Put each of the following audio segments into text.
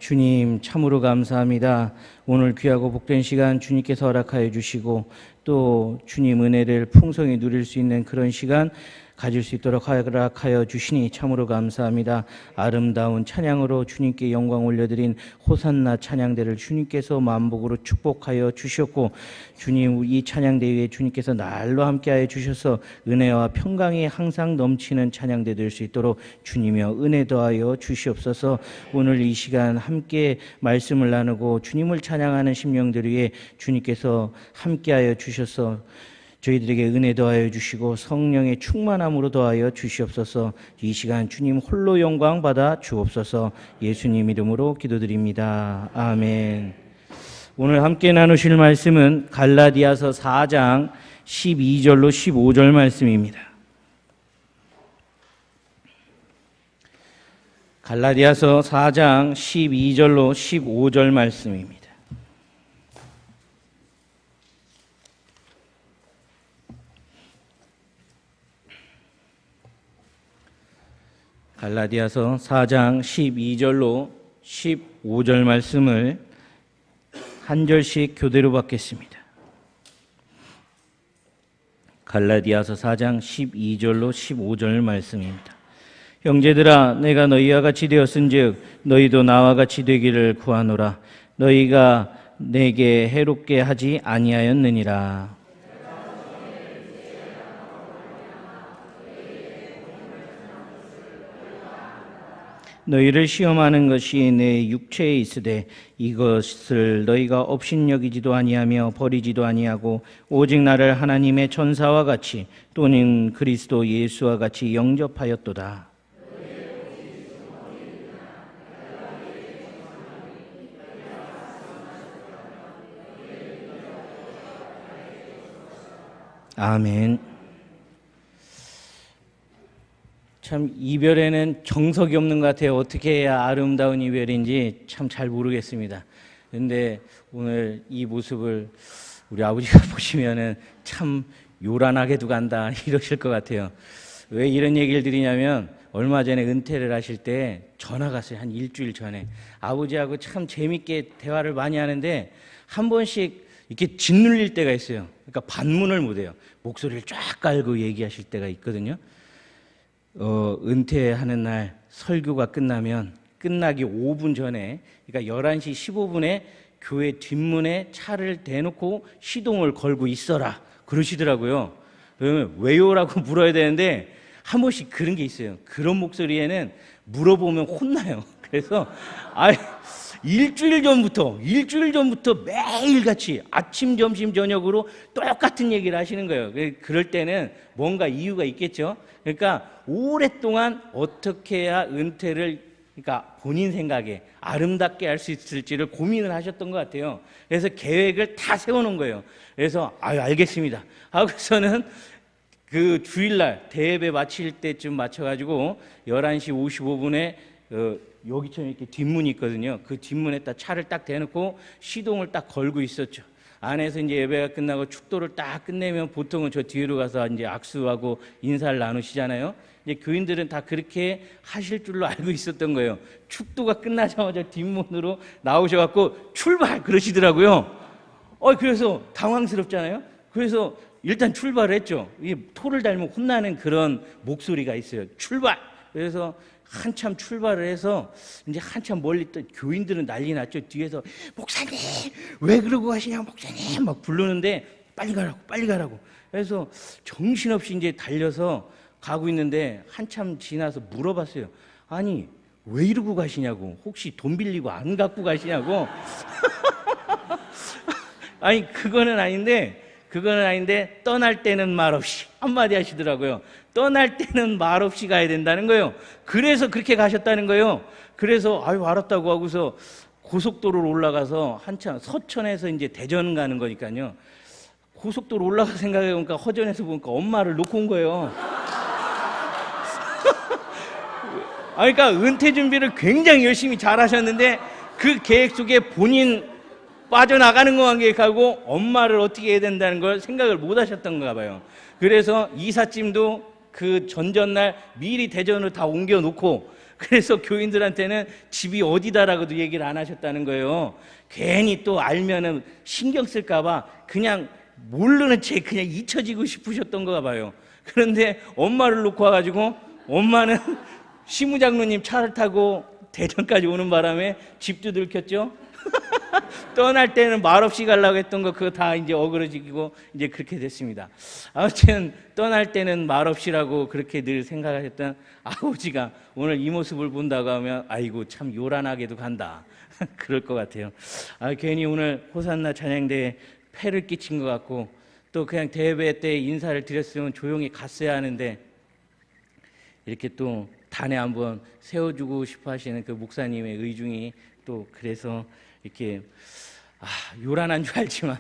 주님 참으로 감사합니다. 오늘 귀하고 복된 시간 주님께서 허락하여 주시고 또 주님 은혜를 풍성히 누릴 수 있는 그런 시간 가질 수 있도록 허락하여 주시니 참으로 감사합니다. 아름다운 찬양으로 주님께 영광 올려드린 호산나 찬양대를 주님께서 만복으로 축복하여 주셨고, 주님 이 찬양대 위에 주님께서 날로 함께하여 주셔서 은혜와 평강이 항상 넘치는 찬양대 될 수 있도록 주님여 은혜 더하여 주시옵소서. 오늘 이 시간 함께 말씀을 나누고 주님을 찬양하는 심령들 위해 주님께서 함께하여 주셔서 저희들에게 은혜 더하여 주시고 성령의 충만함으로 더하여 주시옵소서. 이 시간 주님 홀로 영광 받아 주옵소서. 예수님 이름으로 기도드립니다. 아멘. 오늘 함께 나누실 말씀은 갈라디아서 4장 12절로 15절 말씀입니다. 갈라디아서 4장 12절로 15절 말씀입니다. 갈라디아서 4장 12절로 15절 말씀을 한 절씩 교대로 받겠습니다. 갈라디아서 4장 12절로 15절 말씀입니다. 형제들아, 내가 너희와 같이 되었은즉 너희도 나와 같이 되기를 구하노라. 너희가 내게 해롭게 하지 아니하였느니라. 너희를 시험하는 것이 내 육체에 있으되 이것을 너희가 업신여기지도 아니하며 버리지도 아니하고 오직 나를 하나님의 천사와 같이 또는 그리스도 예수와 같이 영접하였도다. 아멘. 참 이별에는 정석이 없는 것 같아요. 어떻게 해야 아름다운 이별인지 참 잘 모르겠습니다. 그런데 오늘 이 모습을 우리 아버지가 보시면은 참 요란하게도 간다 이러실 것 같아요. 왜 이런 얘기를 드리냐면 얼마 전에 은퇴를 하실 때 전화가 왔어요. 한 일주일 전에. 아버지하고 참 재밌게 대화를 많이 하는데 한 번씩 이렇게 짓눌릴 때가 있어요. 그러니까 반문을 못해요. 목소리를 쫙 깔고 얘기하실 때가 있거든요. 은퇴하는 날 설교가 끝나면 끝나기 5분 전에, 그러니까 11시 15분에 교회 뒷문에 차를 대놓고 시동을 걸고 있어라 그러시더라고요. 그러면 왜요라고 물어야 되는데 한 번씩 그런 게 있어요. 그런 목소리에는 물어보면 혼나요. 그래서 일주일 전부터 매일같이 아침, 점심, 저녁으로 똑같은 얘기를 하시는 거예요. 그럴 때는 뭔가 이유가 있겠죠. 그러니까 오랫동안 어떻게 해야 은퇴를, 그러니까 본인 생각에 아름답게 할 수 있을지를 고민을 하셨던 것 같아요. 그래서 계획을 다 세워놓은 거예요. 그래서 알겠습니다 하고서는 그 주일날 대예배 마칠 때쯤 맞춰가지고 11시 55분에 여기처럼 이렇게 뒷문이 있거든요. 그 뒷문에 딱 차를 딱 대놓고 시동을 딱 걸고 있었죠. 안에서 이제 예배가 끝나고 축도를 딱 끝내면 보통은 저 뒤로 가서 이제 악수하고 인사를 나누시잖아요. 이제 교인들은 다 그렇게 하실 줄로 알고 있었던 거예요. 축도가 끝나자마자 뒷문으로 나오셔갖고 출발 그러시더라고요. 그래서 당황스럽잖아요. 그래서 일단 출발을 했죠. 이 토를 달면 혼나는 그런 목소리가 있어요. 출발. 그래서 한참 출발을 해서 이제 한참 멀리 또 교인들은 난리 났죠. 뒤에서 목사님 왜 그러고 가시냐 목사님 막 부르는데 빨리 가라고. 그래서 정신없이 이제 달려서 가고 있는데 한참 지나서 물어봤어요. 아니 왜 이러고 가시냐고. 혹시 돈 빌리고 안 갖고 가시냐고. 아니 그거는 아닌데 떠날 때는 말없이 한마디 하시더라고요. 떠날 때는 말없이 가야 된다는 거예요. 그래서 그렇게 가셨다는 거예요. 그래서 알았다고 하고서 고속도로로 올라가서 한참 서천에서 이제 대전 가는 거니까요. 고속도로 올라가 생각해 보니까 허전해서 보니까 엄마를 놓고 온 거예요. 그러니까 은퇴 준비를 굉장히 열심히 잘 하셨는데 그 계획 속에 본인 빠져나가는 것만 계획하고 엄마를 어떻게 해야 된다는 걸 생각을 못 하셨던가 봐요. 그래서 이삿짐도 그 전전날 미리 대전으로 다 옮겨놓고 그래서 교인들한테는 집이 어디다라고도 얘기를 안 하셨다는 거예요. 괜히 또 알면은 신경 쓸까봐 그냥 모르는 채 그냥 잊혀지고 싶으셨던 거 봐요. 그런데 엄마를 놓고 와가지고 엄마는 시무장로님 차를 타고 대전까지 오는 바람에 집도 들켰죠. 떠날 때는 말없이 가려고 했던 거 그거 다 이제 어그러지고 이제 그렇게 됐습니다. 아무튼 떠날 때는 말없이라고 그렇게 늘 생각하셨던 아버지가 오늘 이 모습을 본다고 하면 아이고 참 요란하게도 간다. 그럴 것 같아요. 괜히 오늘 호산나 찬양대에 폐를 끼친 것 같고 또 그냥 대회 때 인사를 드렸으면 조용히 갔어야 하는데 이렇게 또 단에 한번 세워주고 싶어 하시는 그 목사님의 의중이 또 그래서 이렇게 요란한 줄 알지만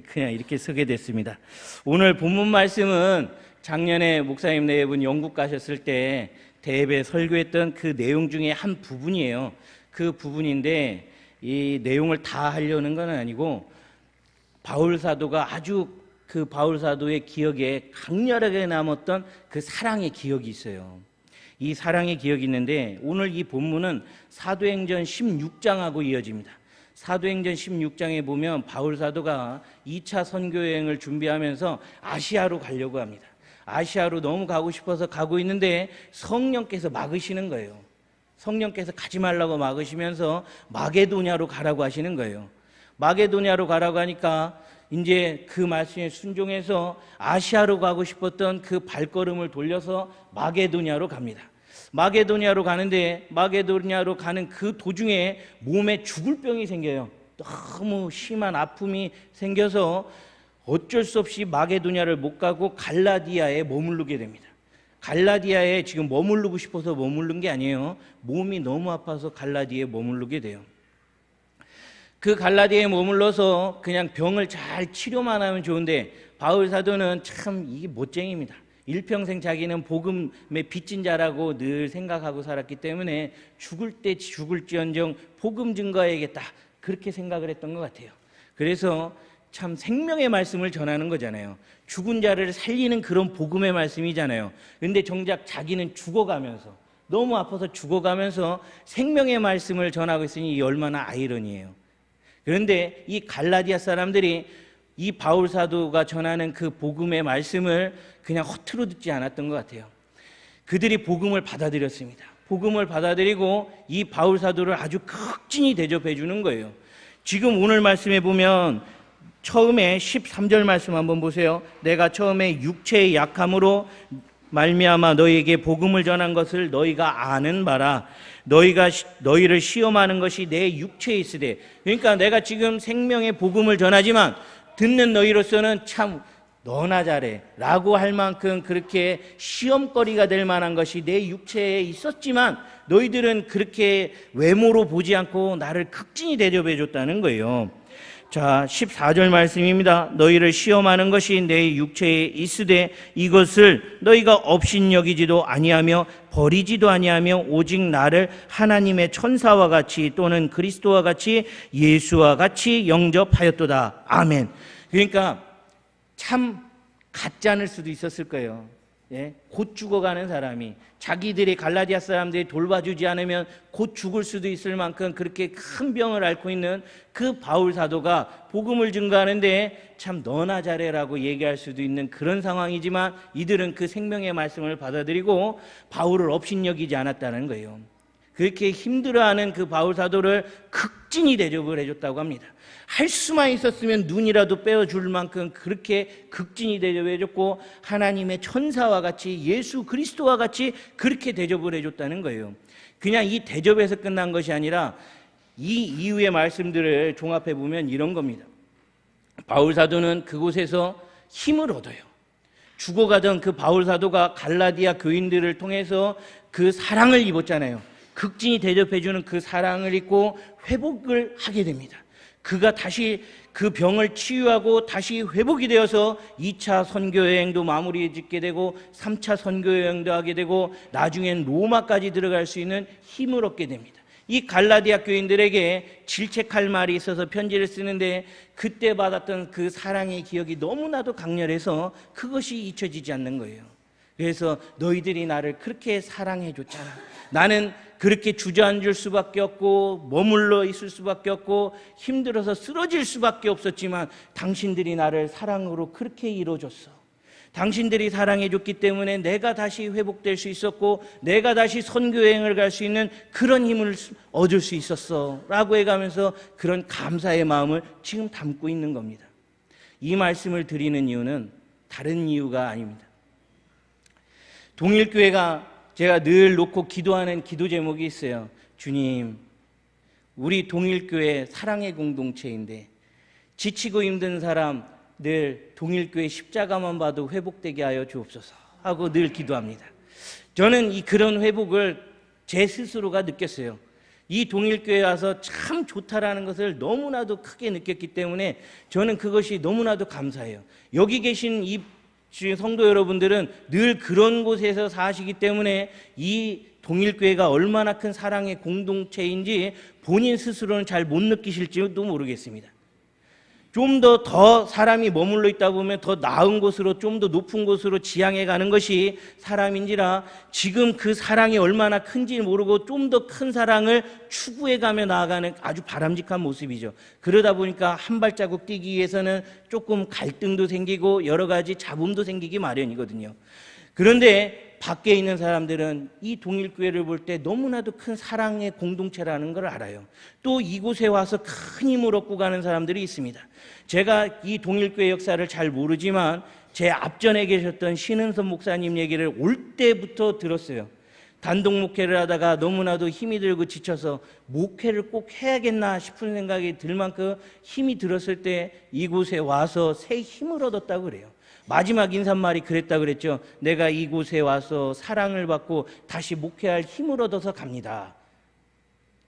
그냥 이렇게 서게 됐습니다. 오늘 본문 말씀은 작년에 목사님 네 분 영국 가셨을 때 대회 설교했던 그 내용 중에 한 부분이에요. 그 부분인데 이 내용을 다 하려는 건 아니고 바울 사도가 아주 그 바울 사도의 기억에 강렬하게 남았던 그 사랑의 기억이 있어요. 이 사랑의 기억이 있는데 오늘 이 본문은 사도행전 16장하고 이어집니다. 사도행전 16장에 보면 바울 사도가 2차 선교 여행을 준비하면서 아시아로 가려고 합니다. 아시아로 너무 가고 싶어서 가고 있는데 성령께서 막으시는 거예요. 성령께서 가지 말라고 막으시면서 마게도냐로 가라고 하시는 거예요. 마게도냐로 가라고 하니까 이제 그 말씀에 순종해서 아시아로 가고 싶었던 그 발걸음을 돌려서 마게도냐로 갑니다. 마게도냐로 가는데 마게도냐로 가는 그 도중에 몸에 죽을 병이 생겨요. 너무 심한 아픔이 생겨서 어쩔 수 없이 마게도냐를 못 가고 갈라디아에 머무르게 됩니다. 갈라디아에 지금 머무르고 싶어서 머무른 게 아니에요. 몸이 너무 아파서 갈라디아에 머무르게 돼요. 그 갈라디아에 머물러서 그냥 병을 잘 치료만 하면 좋은데 바울 사도는 참 이게 못쟁이입니다. 일평생 자기는 복음의 빚진 자라고 늘 생각하고 살았기 때문에 죽을 때 죽을지언정 복음 증거해야겠다 그렇게 생각을 했던 것 같아요. 그래서 참 생명의 말씀을 전하는 거잖아요. 죽은 자를 살리는 그런 복음의 말씀이잖아요. 근데 정작 자기는 죽어가면서 너무 아파서 죽어가면서 생명의 말씀을 전하고 있으니 이 얼마나 아이러니해요. 그런데 이 갈라디아 사람들이 이 바울 사도가 전하는 그 복음의 말씀을 그냥 허투루 듣지 않았던 것 같아요. 그들이 복음을 받아들였습니다. 복음을 받아들이고 이 바울 사도를 아주 극진히 대접해 주는 거예요. 지금 오늘 말씀에 보면 처음에 13절 말씀 한번 보세요. 내가 처음에 육체의 약함으로 말미암아 너희에게 복음을 전한 것을 너희가 아는 바라. 너희를 시험하는 것이 내 육체에 있으되. 그러니까 내가 지금 생명의 복음을 전하지만 듣는 너희로서는 참 너나 잘해 라고 할 만큼 그렇게 시험거리가 될 만한 것이 내 육체에 있었지만 너희들은 그렇게 외모로 보지 않고 나를 극진히 대접해 줬다는 거예요. 자, 14절 말씀입니다. 너희를 시험하는 것이 내 육체에 있으되 이것을 너희가 업신여기지도 아니하며 버리지도 아니하며 오직 나를 하나님의 천사와 같이 또는 그리스도와 같이 예수와 같이 영접하였도다. 아멘. 그러니까 참 가짜일 수도 있었을 거예요. 예? 곧 죽어가는 사람이 자기들이 갈라디아 사람들이 돌봐주지 않으면 곧 죽을 수도 있을 만큼 그렇게 큰 병을 앓고 있는 그 바울 사도가 복음을 증거하는데 참 너나 잘해라고 얘기할 수도 있는 그런 상황이지만 이들은 그 생명의 말씀을 받아들이고 바울을 업신여기지 않았다는 거예요. 그렇게 힘들어하는 그 바울 사도를 극진히 대접을 해줬다고 합니다. 할 수만 있었으면 눈이라도 빼어줄 만큼 그렇게 극진히 대접해줬고 하나님의 천사와 같이 예수 그리스도와 같이 그렇게 대접을 해줬다는 거예요. 그냥 이 대접에서 끝난 것이 아니라 이 이후의 말씀들을 종합해 보면 이런 겁니다. 바울 사도는 그곳에서 힘을 얻어요. 죽어가던 그 바울 사도가 갈라디아 교인들을 통해서 그 사랑을 입었잖아요. 극진히 대접해주는 그 사랑을 입고 회복을 하게 됩니다. 그가 다시 그 병을 치유하고 다시 회복이 되어서 2차 선교여행도 마무리 짓게 되고 3차 선교여행도 하게 되고 나중엔 로마까지 들어갈 수 있는 힘을 얻게 됩니다. 이 갈라디아 교인들에게 질책할 말이 있어서 편지를 쓰는데 그때 받았던 그 사랑의 기억이 너무나도 강렬해서 그것이 잊혀지지 않는 거예요. 그래서 너희들이 나를 그렇게 사랑해 줬잖아. 나는 그렇게 주저앉을 수밖에 없고 머물러 있을 수밖에 없고 힘들어서 쓰러질 수밖에 없었지만 당신들이 나를 사랑으로 그렇게 이뤄줬어. 당신들이 사랑해줬기 때문에 내가 다시 회복될 수 있었고 내가 다시 선교여행을 갈 수 있는 그런 힘을 얻을 수 있었어 라고 해가면서 그런 감사의 마음을 지금 담고 있는 겁니다. 이 말씀을 드리는 이유는 다른 이유가 아닙니다. 동일교회가 제가 늘 놓고 기도하는 기도 제목이 있어요. 주님, 우리 동일교회 사랑의 공동체인데 지치고 힘든 사람 늘 동일교회 십자가만 봐도 회복되게 하여 주옵소서 하고 늘 기도합니다. 저는 그런 회복을 제 스스로가 느꼈어요. 이 동일교회에 와서 참 좋다라는 것을 너무나도 크게 느꼈기 때문에 저는 그것이 너무나도 감사해요. 여기 계신 이 성도 여러분들은 늘 그런 곳에서 사시기 때문에 이 동일교회가 얼마나 큰 사랑의 공동체인지 본인 스스로는 잘 못 느끼실지도 모르겠습니다. 좀 더 사람이 머물러 있다 보면 더 나은 곳으로 좀 더 높은 곳으로 지향해 가는 것이 사람인지라 지금 그 사랑이 얼마나 큰지 모르고 좀 더 큰 사랑을 추구해 가며 나아가는 아주 바람직한 모습이죠. 그러다 보니까 한 발자국 뛰기 위해서는 조금 갈등도 생기고 여러 가지 잡음도 생기기 마련이거든요. 그런데 밖에 있는 사람들은 이 동일교회를 볼 때 너무나도 큰 사랑의 공동체라는 걸 알아요. 또 이곳에 와서 큰 힘을 얻고 가는 사람들이 있습니다. 제가 이 동일교회 역사를 잘 모르지만 제 앞전에 계셨던 신은선 목사님 얘기를 올 때부터 들었어요. 단독 목회를 하다가 너무나도 힘이 들고 지쳐서 목회를 꼭 해야겠나 싶은 생각이 들 만큼 힘이 들었을 때 이곳에 와서 새 힘을 얻었다고 그래요. 마지막 인사말이 그랬다 그랬죠. 내가 이곳에 와서 사랑을 받고 다시 목회할 힘을 얻어서 갑니다.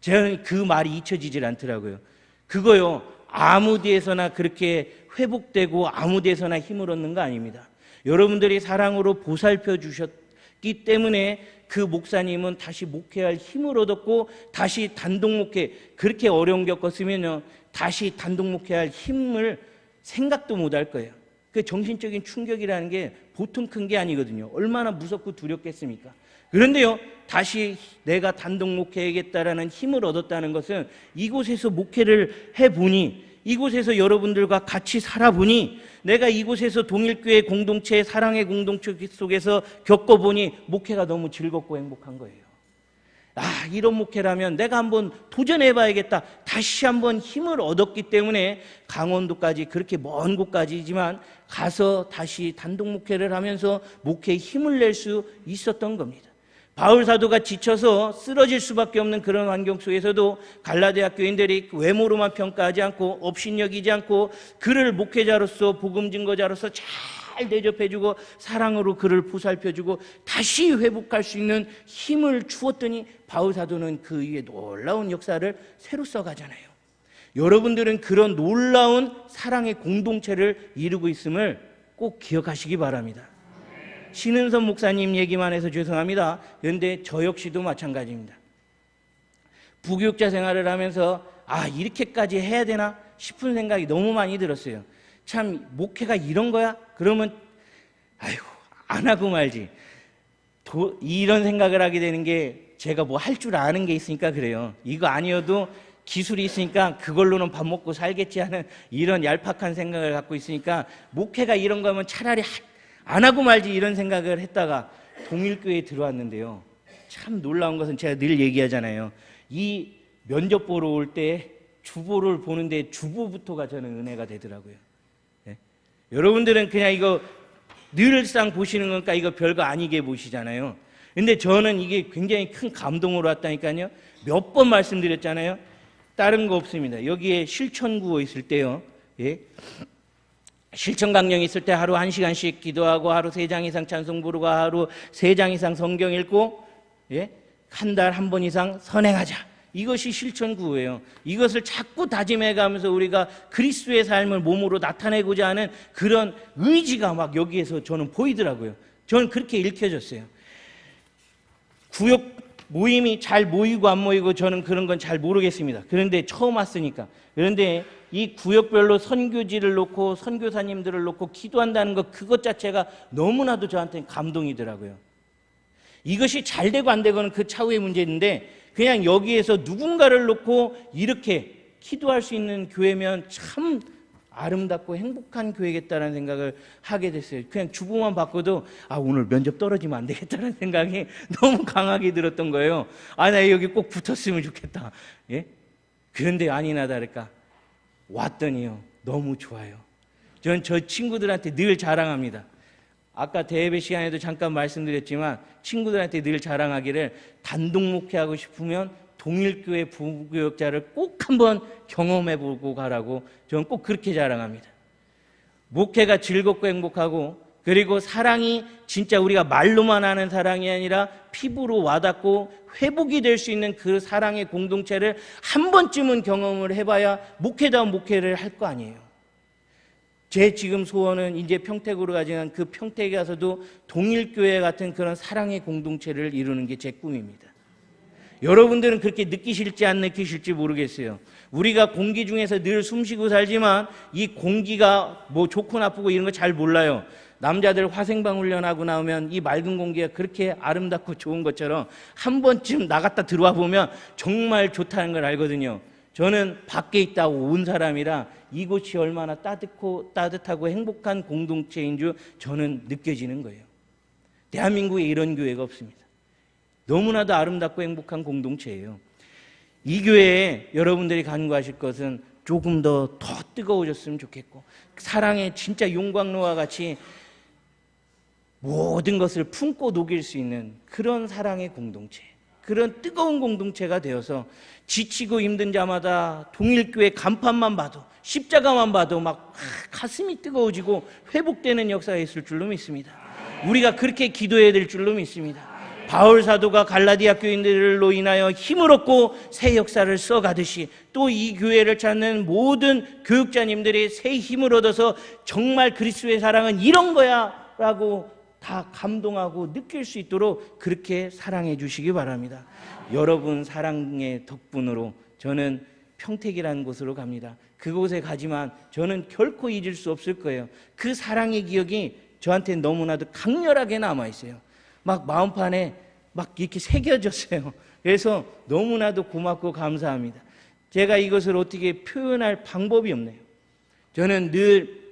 저는 그 말이 잊혀지질 않더라고요. 그거요, 아무 데에서나 그렇게 회복되고 아무 데서나 힘을 얻는 거 아닙니다. 여러분들이 사랑으로 보살펴 주셨기 때문에 그 목사님은 다시 목회할 힘을 얻었고 다시 단독 목회, 그렇게 어려운 겪었으면요 다시 단독 목회할 힘을 생각도 못 할 거예요. 그 정신적인 충격이라는 게 보통 큰 게 아니거든요. 얼마나 무섭고 두렵겠습니까? 그런데요, 다시 내가 단독 목회하겠다라는 힘을 얻었다는 것은 이곳에서 목회를 해보니, 이곳에서 여러분들과 같이 살아보니, 내가 이곳에서 동일교회 공동체, 사랑의 공동체 속에서 겪어보니 목회가 너무 즐겁고 행복한 거예요. 이런 목회라면 내가 한번 도전해봐야겠다. 다시 한번 힘을 얻었기 때문에 강원도까지, 그렇게 먼 곳까지지만 가서 다시 단독 목회를 하면서 목회에 힘을 낼 수 있었던 겁니다. 바울 사도가 지쳐서 쓰러질 수밖에 없는 그런 환경 속에서도 갈라디아 교인들이 외모로만 평가하지 않고 업신여기지 않고 그를 목회자로서 복음 증거자로서 잘 대접해주고 사랑으로 그를 보살펴주고 다시 회복할 수 있는 힘을 주었더니 바울 사도는 그 위에 놀라운 역사를 새로 써가잖아요. 여러분들은 그런 놀라운 사랑의 공동체를 이루고 있음을 꼭 기억하시기 바랍니다. 신은선 목사님 얘기만 해서 죄송합니다. 그런데 저 역시도 마찬가지입니다. 부교육자 생활을 하면서 이렇게까지 해야 되나 싶은 생각이 너무 많이 들었어요. 참 목회가 이런 거야? 그러면 안 하고 말지. 이런 생각을 하게 되는 게 제가 뭐 할 줄 아는 게 있으니까 그래요. 이거 아니어도 기술이 있으니까 그걸로는 밥 먹고 살겠지 하는 이런 얄팍한 생각을 갖고 있으니까 목회가 이런 거면 차라리 안 하고 말지 이런 생각을 했다가 동일교회에 들어왔는데요. 참 놀라운 것은 제가 늘 얘기하잖아요. 이 면접 보러 올 때 주보를 보는데 주보부터가 저는 은혜가 되더라고요. 네? 여러분들은 그냥 이거 늘상 보시는 거니까 이거 별거 아니게 보시잖아요. 근데 저는 이게 굉장히 큰 감동으로 왔다니까요. 몇 번 말씀드렸잖아요. 다른 거 없습니다. 여기에 실천구호 있을 때요. 예? 실천 강령 있을 때 하루 1시간씩 기도하고 하루 3장 이상 찬송 부르고 하루 3장 이상 성경 읽고 한 달 한 번 이상 선행하자. 이것이 실천구호예요. 이것을 자꾸 다짐해가면서 우리가 그리스도의 삶을 몸으로 나타내고자 하는 그런 의지가 막 여기에서 저는 보이더라고요. 저는 그렇게 읽혀졌어요. 구역 모임이 잘 모이고 안 모이고 저는 그런 건 잘 모르겠습니다. 그런데 처음 왔으니까. 그런데 이 구역별로 선교지를 놓고 선교사님들을 놓고 기도한다는 것, 그것 자체가 너무나도 저한테는 감동이더라고요. 이것이 잘 되고 안 되고는 그 차후의 문제인데 그냥 여기에서 누군가를 놓고 이렇게 기도할 수 있는 교회면 참 아름답고 행복한 교회겠다라는 생각을 하게 됐어요. 그냥 주보만 바꿔도 오늘 면접 떨어지면 안 되겠다는 생각이 너무 강하게 들었던 거예요. 나 여기 꼭 붙었으면 좋겠다. 예? 그런데 아니나 다를까 왔더니요 너무 좋아요. 전 저 친구들한테 늘 자랑합니다. 아까 대예배 시간에도 잠깐 말씀드렸지만 친구들한테 늘 자랑하기를 단독 목회하고 싶으면 동일교회 부교역자를 꼭 한번 경험해보고 가라고 저는 꼭 그렇게 자랑합니다. 목회가 즐겁고 행복하고 그리고 사랑이 진짜 우리가 말로만 하는 사랑이 아니라 피부로 와닿고 회복이 될 수 있는 그 사랑의 공동체를 한 번쯤은 경험을 해봐야 목회다운 목회를 할 거 아니에요. 제 지금 소원은 이제 평택으로 가지만 그 평택에 가서도 동일교회 같은 그런 사랑의 공동체를 이루는 게 제 꿈입니다. 여러분들은 그렇게 느끼실지 안 느끼실지 모르겠어요. 우리가 공기 중에서 늘 숨쉬고 살지만 이 공기가 뭐 좋고 나쁘고 이런 거 잘 몰라요. 남자들 화생방 훈련하고 나오면 이 맑은 공기가 그렇게 아름답고 좋은 것처럼 한 번쯤 나갔다 들어와 보면 정말 좋다는 걸 알거든요. 저는 밖에 있다 온 사람이라 이곳이 얼마나 따뜻하고 행복한 공동체인 줄 저는 느껴지는 거예요. 대한민국에 이런 교회가 없습니다. 너무나도 아름답고 행복한 공동체예요. 이 교회에 여러분들이 간구하실 것은 조금 더 뜨거워졌으면 좋겠고 사랑의 진짜 용광로와 같이 모든 것을 품고 녹일 수 있는 그런 사랑의 공동체, 그런 뜨거운 공동체가 되어서 지치고 힘든 자마다 동일교회 간판만 봐도 십자가만 봐도 막 가슴이 뜨거워지고 회복되는 역사가 있을 줄로 믿습니다. 우리가 그렇게 기도해야 될 줄로 믿습니다. 바울 사도가 갈라디아 교인들로 인하여 힘을 얻고 새 역사를 써가듯이 또 이 교회를 찾는 모든 교육자님들이 새 힘을 얻어서 정말 그리스도의 사랑은 이런 거야 라고 다 감동하고 느낄 수 있도록 그렇게 사랑해 주시기 바랍니다. 여러분 사랑의 덕분으로 저는 평택이라는 곳으로 갑니다. 그곳에 가지만 저는 결코 잊을 수 없을 거예요. 그 사랑의 기억이 저한테 너무나도 강렬하게 남아있어요. 막 마음판에 막 이렇게 새겨졌어요. 그래서 너무나도 고맙고 감사합니다. 제가 이것을 어떻게 표현할 방법이 없네요. 저는 늘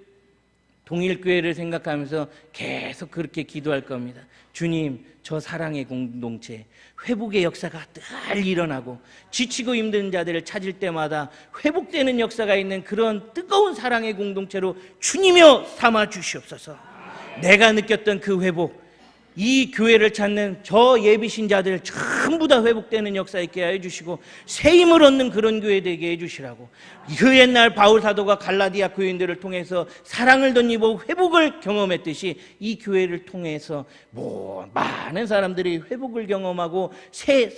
동일교회를 생각하면서 계속 그렇게 기도할 겁니다. 주님, 저 사랑의 공동체, 회복의 역사가 늘 일어나고 지치고 힘든 자들을 찾을 때마다 회복되는 역사가 있는 그런 뜨거운 사랑의 공동체로 주님이여 삼아 주시옵소서. 내가 느꼈던 그 회복, 이 교회를 찾는 저 예비신자들 전부 다 회복되는 역사 있게 해주시고 새 힘을 얻는 그런 교회 되게 해주시라고. 그 옛날 바울 사도가 갈라디아 교인들을 통해서 사랑을 덧입어 회복을 경험했듯이 이 교회를 통해서 많은 사람들이 회복을 경험하고 새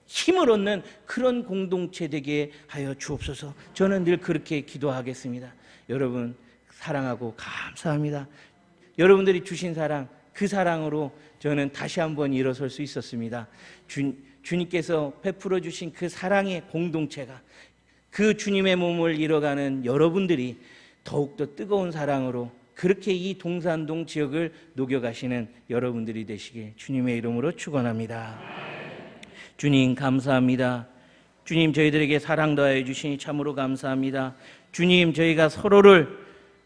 힘을 얻는 그런 공동체 되게 하여 주옵소서. 저는 늘 그렇게 기도하겠습니다. 여러분 사랑하고 감사합니다. 여러분들이 주신 사랑, 그 사랑으로 저는 다시 한번 일어설 수 있었습니다. 주님께서 베풀어 주신 그 사랑의 공동체가 그 주님의 몸을 이뤄가는 여러분들이 더욱더 뜨거운 사랑으로 그렇게 이 동산동 지역을 녹여가시는 여러분들이 되시길 주님의 이름으로 축원합니다. 주님 감사합니다. 주님 저희들에게 사랑 더하여 주시니 참으로 감사합니다. 주님 저희가 서로를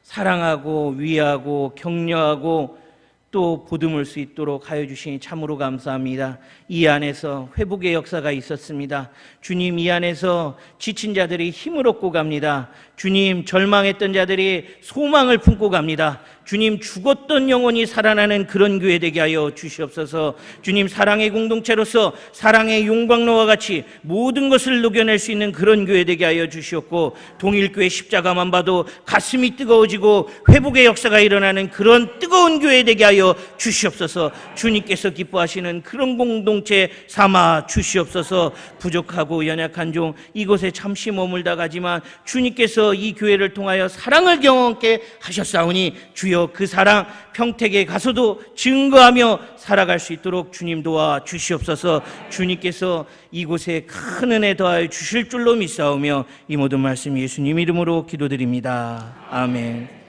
사랑하고 위하고 격려하고 또 보듬을 수 있도록 하여 주시니 참으로 감사합니다. 이 안에서 회복의 역사가 있었습니다. 주님 이 안에서 지친 자들이 힘을 얻고 갑니다. 주님 절망했던 자들이 소망을 품고 갑니다. 주님 죽었던 영혼이 살아나는 그런 교회 되게 하여 주시옵소서. 주님 사랑의 공동체로서 사랑의 용광로와 같이 모든 것을 녹여낼 수 있는 그런 교회 되게 하여 주시옵고 동일교회 십자가만 봐도 가슴이 뜨거워지고 회복의 역사가 일어나는 그런 뜨거운 교회 되게 하여 주시옵소서. 주님께서 기뻐하시는 그런 공동체 삼아 주시옵소서. 부족하고 연약한 종 이곳에 잠시 머물다 가지만 주님께서 이 교회를 통하여 사랑을 경험케 하셨사오니 주여 그 사랑 평택에 가서도 증거하며 살아갈 수 있도록 주님 도와 주시옵소서. 주님께서 이곳에 큰 은혜 더하여 주실 줄로 믿사오며 이 모든 말씀 예수님 이름으로 기도드립니다. 아멘.